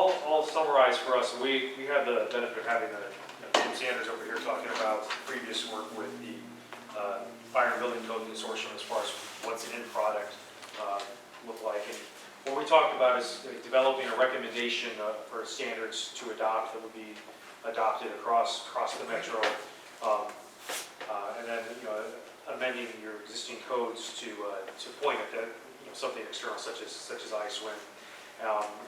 I'll summarize for us. We had the benefit of having Tim Sanders over here talking about previous work with the Fire and Building Code Consortium as far as what's an end product look like. And what we talked about is developing a recommendation for standards to adopt that would be adopted across the metro, and then amending your existing codes to point at that something external such as ISWIN.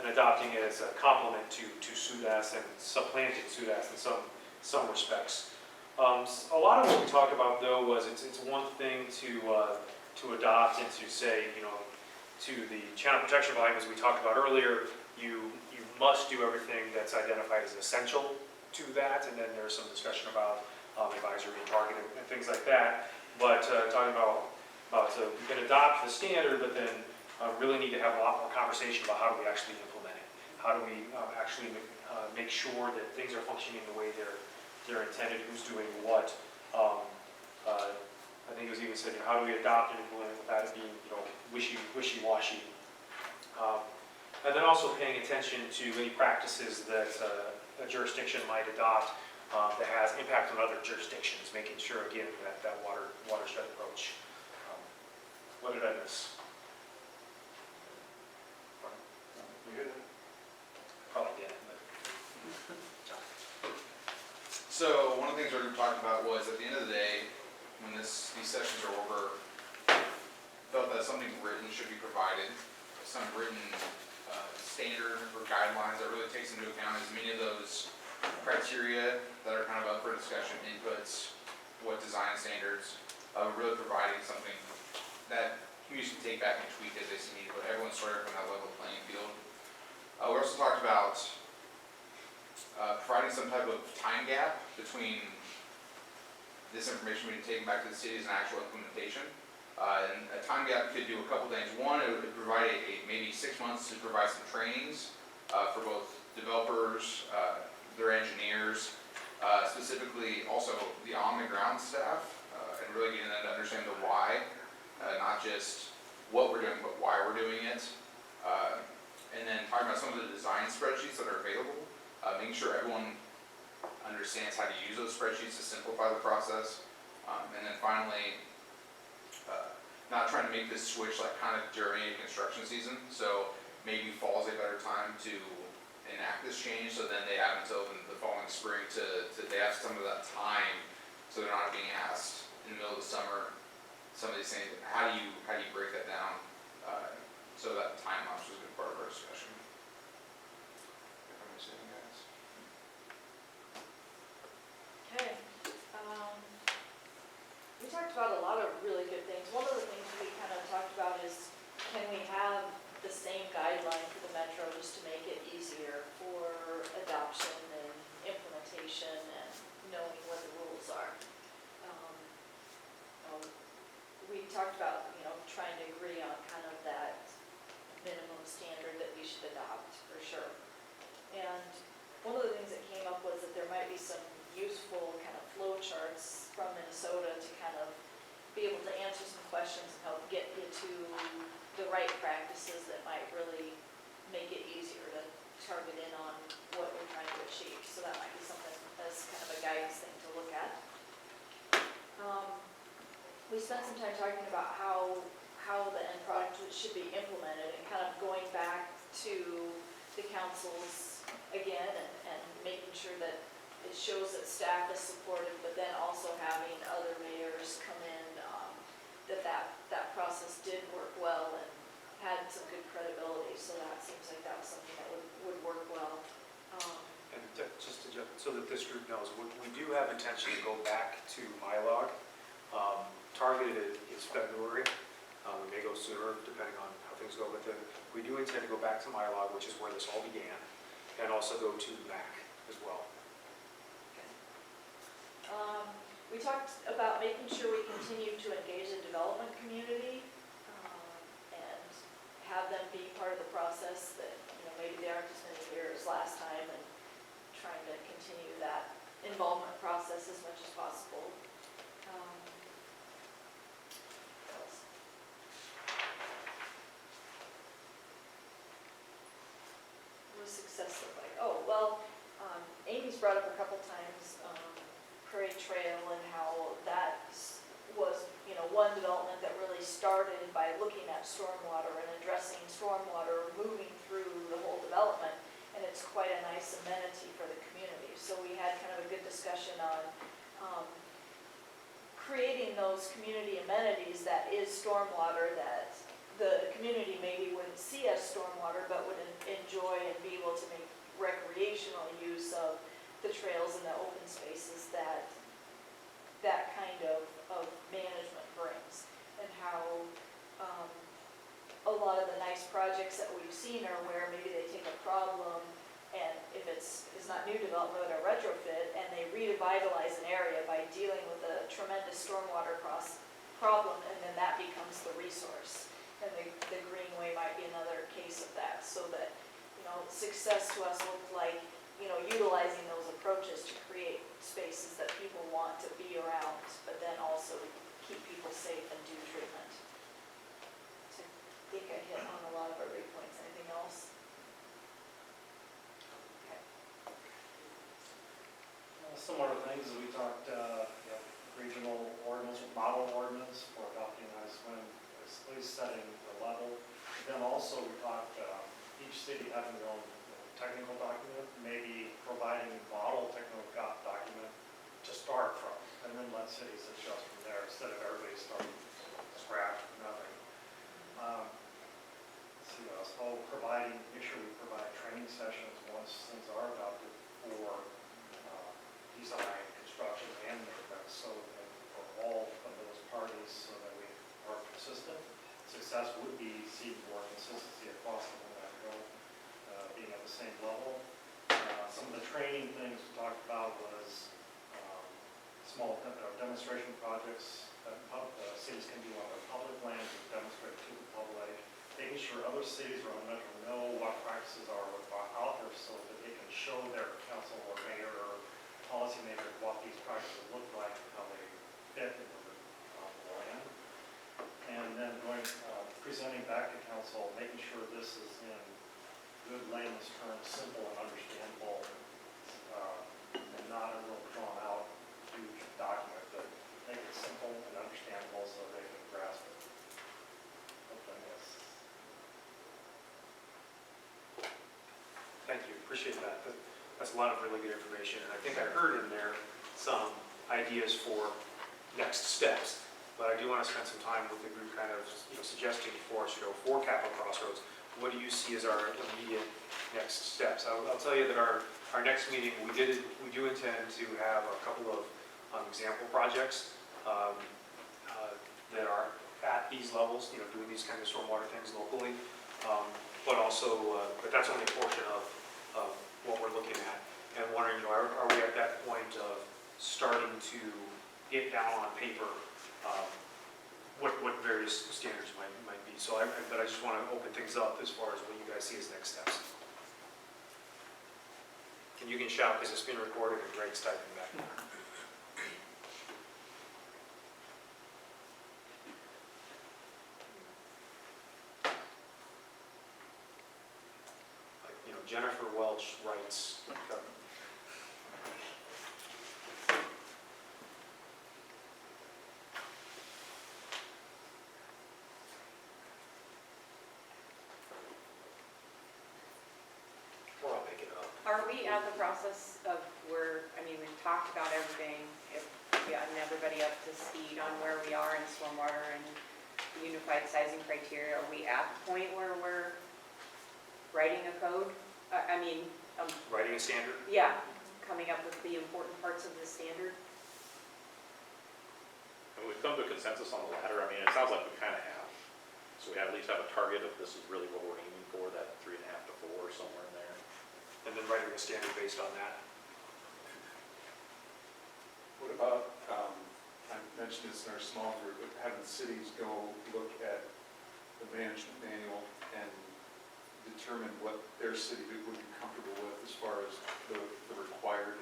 And adopting it as a complement to SUDAS and supplanting SUDAS in some respects. A lot of what we talked about though was it's one thing to adopt and to say, to the channel protection volume as we talked about earlier, you must do everything that's identified as essential to that, and then there's some discussion about advisory and targeted and things like that. But talking about we can adopt the standard, but then really need to have a lot more conversation about how do we actually implement it. How do we actually make sure that things are functioning the way they're intended, who's doing what. I think it was even said, how do we adopt and implement it without it being wishy-washy. And then also paying attention to any practices that a jurisdiction might adopt that has impact on other jurisdictions, making sure, again, that watershed approach. What did I miss? Probably didn't. So one of the things we were talking about was at the end of the day, when these sessions are over, felt that something written should be provided, some written standard or guidelines that really takes into account as many of those criteria that are kind of up for discussion, inputs, what design standards, really providing something that communities can take back and tweak as they see need, but everyone's sort of on that level playing field. We also talked about providing some type of time gap between this information being taken back to the cities and actual implementation. And a time gap could do a couple things. One, it would provide maybe 6 months to provide some trainings for both developers, their engineers, specifically also the on-the-ground staff, and really getting them to understand the why, not just what we're doing, but why we're doing it. And then talking about some of the design spreadsheets that are available, making sure everyone understands how to use those spreadsheets to simplify the process. And then finally, not trying to make this switch like kind of during a construction season. So maybe fall is a better time to enact this change, so then they have until the following spring to they have some of that time, so they're not being asked in the middle of the summer some of these things. How do you break that down so that time lapse was a good part of our discussion. If I'm understanding, guys. Okay. We talked about a lot of really good things. One of the things we kind of talked about is, can we have the same guideline for the metro just to make it easier for adoption and implementation and knowing what the rules are. We talked about, trying to agree on kind of that minimum standard that we should adopt for sure. And one of the things that came up was that there might be some useful kind of flow charts from Minnesota to kind of be able to answer some questions and help get you to the right practices that might really make it easier to target in on what we're trying to achieve. So that might be something as kind of a guidance thing to look at. We spent some time talking about how the end product should be implemented and kind of going back to the councils again and making sure that it shows that staff is supportive, but then also having other mayors come in, that process did work well and had some good credibility, so that seems like that was something that would work well. And just to jump, so that this group knows, we do have intention to go back to MyLog. Targeted is February. We may go sooner depending on how things go, but we do intend to go back to MyLog, which is where this all began, and also go to MAC as well. We talked about making sure we continue to engage the development community and have them be part of the process, that maybe they aren't as many here as last time, and trying to continue that involvement process as much as possible. What else? Was success started by looking at stormwater and addressing stormwater, moving through the whole development, and it's quite a nice amenity for the community. So we had kind of a good discussion on creating those community amenities that is stormwater, that the community maybe wouldn't see as stormwater, but would enjoy and be able to make recreational use of the trails and the open spaces that that kind of management brings. And how a lot of the nice projects that we've seen are where maybe they take a problem, and if it's not new development or retrofit, and they revitalize an area by dealing with a tremendous stormwater problem, and then that becomes the resource. And the greenway might be another case of that, so that, success to us looked like, utilizing those approaches to create spaces that people want to be around, but then also keep people safe and do treatment. So I think I hit on a lot of our big points. Anything else? Okay. Similar things, we talked, regional ordinance, model ordinance for adopting ISWIN, at least setting the level. Then also we talked, each city having their own technical document, maybe providing a model technical document to start from, and then let cities adjust from there instead of everybody starting from scratch with nothing. Let's see what else. Make sure we provide training sessions once things are adopted for design, construction, and maintenance, so that for all of those parties, so that we are consistent. Success would be seeing more consistency across the whole metro, being at the same level. Some of the training things we talked about was small demonstration projects that cities can do on their public land to demonstrate to the public, making sure other cities around the metro know what practices are out there so that they can show their council or mayor or policymaker what these practices look like and how they fit into the land. And then presenting back to council, making sure this is in good layman's terms, simple and understandable, and not a real drawn out huge document, but make it simple and understandable so they can grasp it. Hopefully that's... Thank you, appreciate that. That's a lot of really good information, and I think I heard in there some ideas for next steps. But I do want to spend some time with the group kind of suggesting for us, for Capital Crossroads, what do you see as our immediate next steps? I'll tell you that our next meeting, we do intend to have a couple of example projects that are at these levels, doing these kind of stormwater things locally, but that's only a portion of what we're looking at. And wondering, are we at that point of starting to get down on paper what various standards might be. But I just want to open things up as far as what you guys see as next steps. And you can shout because it's being recorded and Greg's typing back. Like, Jennifer Welch writes, Are we at the process of where, we've talked about everything, if we've gotten everybody up to speed on where we are in stormwater and unified sizing criteria, are we at the point where we're writing a code? writing a standard? Yeah, coming up with the important parts of the standard. And we've come to a consensus on the latter. It sounds like we kind of have. So we at least have a target of this is really what we're aiming for, that 3.5 to 4, somewhere in there. And then writing a standard based on that. What about, I mentioned this in our small group, but having cities go look at the management manual and determine what their city would be comfortable with as far as the required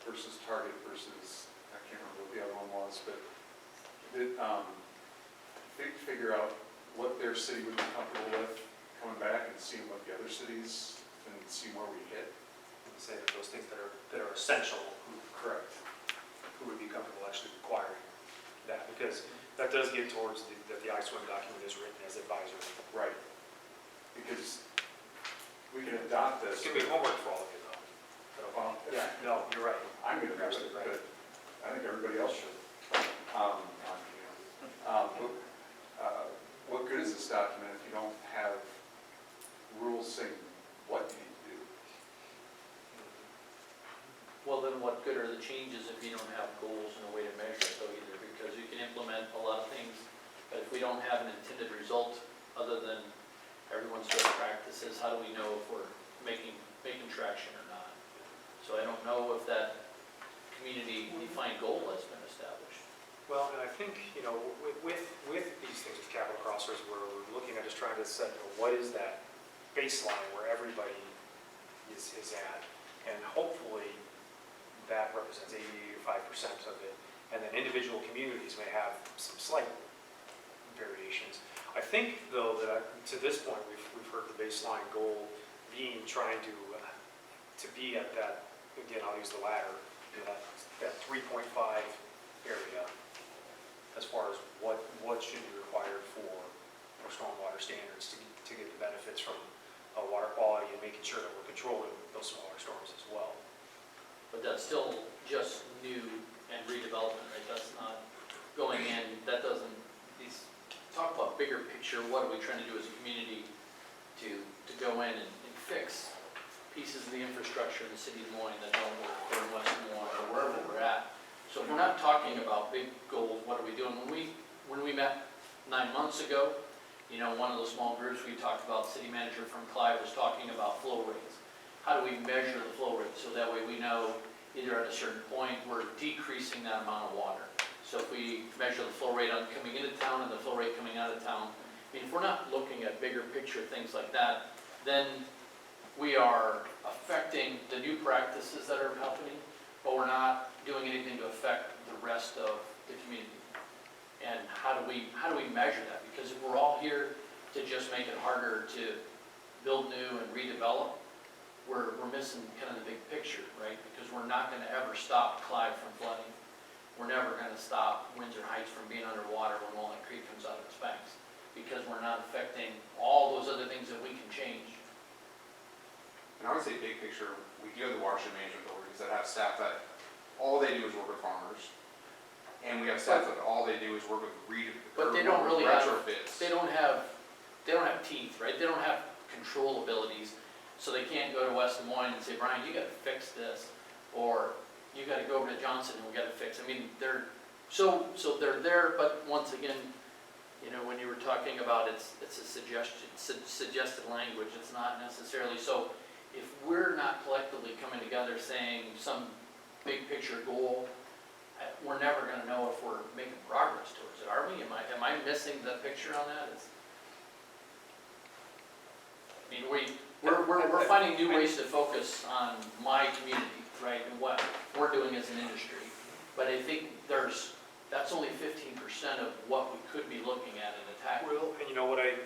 versus target versus, I can't remember what the other one was, but figure out what their city would be comfortable with, coming back and seeing what the other cities, and see where we hit. Say that those things that are essential, Correct. who would be comfortable actually requiring that, because That does get towards that the ISWIM document is written as advisory. Right. Because we can adopt It's this. gonna be homework for all of you though. Well, Yeah, no, you're right. I'm gonna do it, Right. but I think everybody else should. What good is this document if you don't have rules saying what you need to do? Well, then what good are the changes if you don't have goals and a way to measure it though either? Because you can implement a lot of things, but if we don't have an intended result other than everyone's best practices, how do we know if we're making traction or not? So I don't know if that community defined goal has been established. Well, and I think, with these things with Capital Crossroads, where we're looking at just trying to set, what is that baseline where everybody is at? And hopefully, that represents 85% of it. And then individual communities may have some slight variations. I think, though, that to this point, we've heard the baseline goal being trying to be at that, again, I'll use the ladder, that 3.5 area, as far as what should be required for stormwater standards to get the benefits from water quality and making sure that we're controlling those smaller storms as well. But that's still just new and redevelopment, right? That's not going in, that doesn't, talk about bigger picture, what are we trying to do as a community to go in and fix pieces of the infrastructure in the city of Des Moines that don't work, or in West Des Moines, or wherever we're at. So if we're not talking about big goals, what are we doing? When we met 9 months ago, one of the small groups we talked about, city manager from Clive was talking about flow rates. How do we measure the flow rate so that way we know either at a certain point we're decreasing that amount of water. So if we measure the flow rate on coming into town and the flow rate coming out of town, I mean, if we're not looking at bigger picture things like that, then we are affecting the new practices that are happening, but we're not doing anything to affect the rest of the community. And how do we measure that? Because if we're all here to just make it harder to build new and redevelop, we're missing kind of the big picture, right? Because we're not going to ever stop Clyde from flooding. We're never going to stop Windsor Heights from being underwater when Walnut Creek comes out of its banks, because we're not affecting all those other things that we can change. And I would say big picture, we do have the watershed management authorities that have staff that all they do is work with farmers. And we have staff that all they do is work with But they don't really have, retrofits. they don't have teeth, right? They don't have control abilities, so they can't go to West Des Moines and say, Brian, you gotta fix this, or you gotta go over to Johnson and we gotta fix. I mean, they're, so they're there, but once again, when you were talking about it's a suggested language, it's not necessarily. So if we're not collectively coming together saying some big picture goal, we're never going to know if we're making progress towards it, are we? Am I missing the picture on that? We're finding new ways to focus on my community, right, and what we're doing as an industry. But I think that's only 15% of what we could be looking at and attacking. Well, and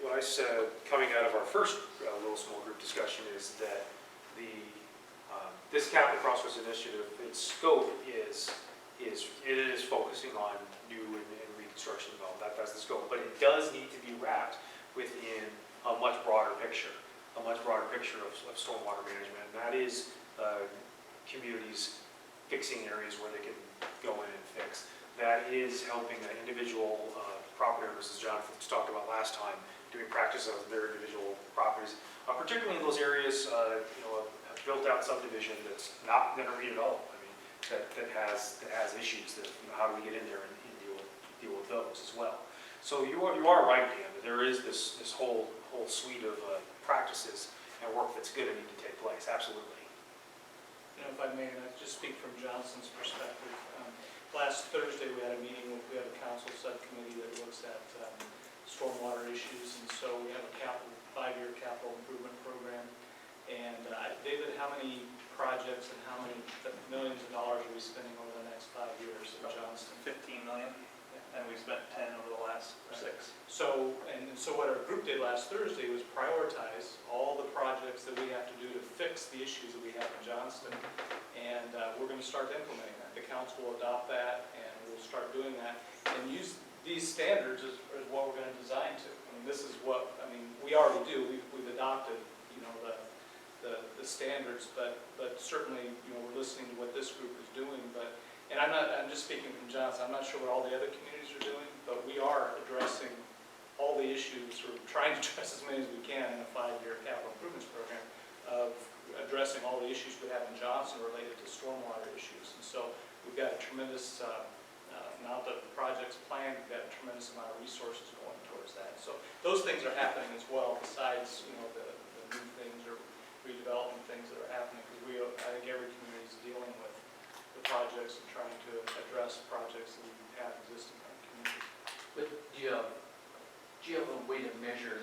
what I said coming out of our first little small group discussion is that this Capital Crossroads initiative, its scope is focusing on new and reconstruction development. That's the scope, but it does need to be wrapped within a much broader picture of stormwater management, and that is communities fixing areas where they can go in and fix. That is helping individual property owners, as John talked about last time, doing practice of their individual properties, particularly in those areas, a built-out subdivision that's not going to redevelop. I mean, that has issues. That how do we get in there and deal with those as well? So you are right, Dan. That there is this whole suite of practices and work that's going to need to take place. Absolutely. If I may, and I just speak from Johnson's perspective. Last Thursday, we had we have a council subcommittee that looks at stormwater issues, and so we have a 5-year capital improvement program. And David, how many projects and how many millions of dollars are we spending over the next 5 years in Johnston? 15 million, and we spent 10 over the last 6. So what our group did last Thursday was prioritize all the projects that we have to do to fix the issues that we have in Johnston, and we're going to start implementing that. The council will adopt that, and we'll start doing that, and use these standards is what we're gonna design to. I mean, this is what, I mean, we already do, we've adopted, you know, the standards, but certainly, you know, we're listening to what this group is doing, and I'm just speaking from Johnson, I'm not sure what all the other communities are doing, but we are addressing all the issues, or trying to address as many as we can in a 5-year capital improvements program, of addressing all the issues we have in Johnson related to stormwater issues. And so we've got a tremendous amount of projects planned, we've got a tremendous amount of resources going towards that. So those things are happening as well, besides, you know, the new things or redevelopment things that are happening, because I think every community is dealing with the projects and trying to address projects that we have existing in our community. But do you have a way to measure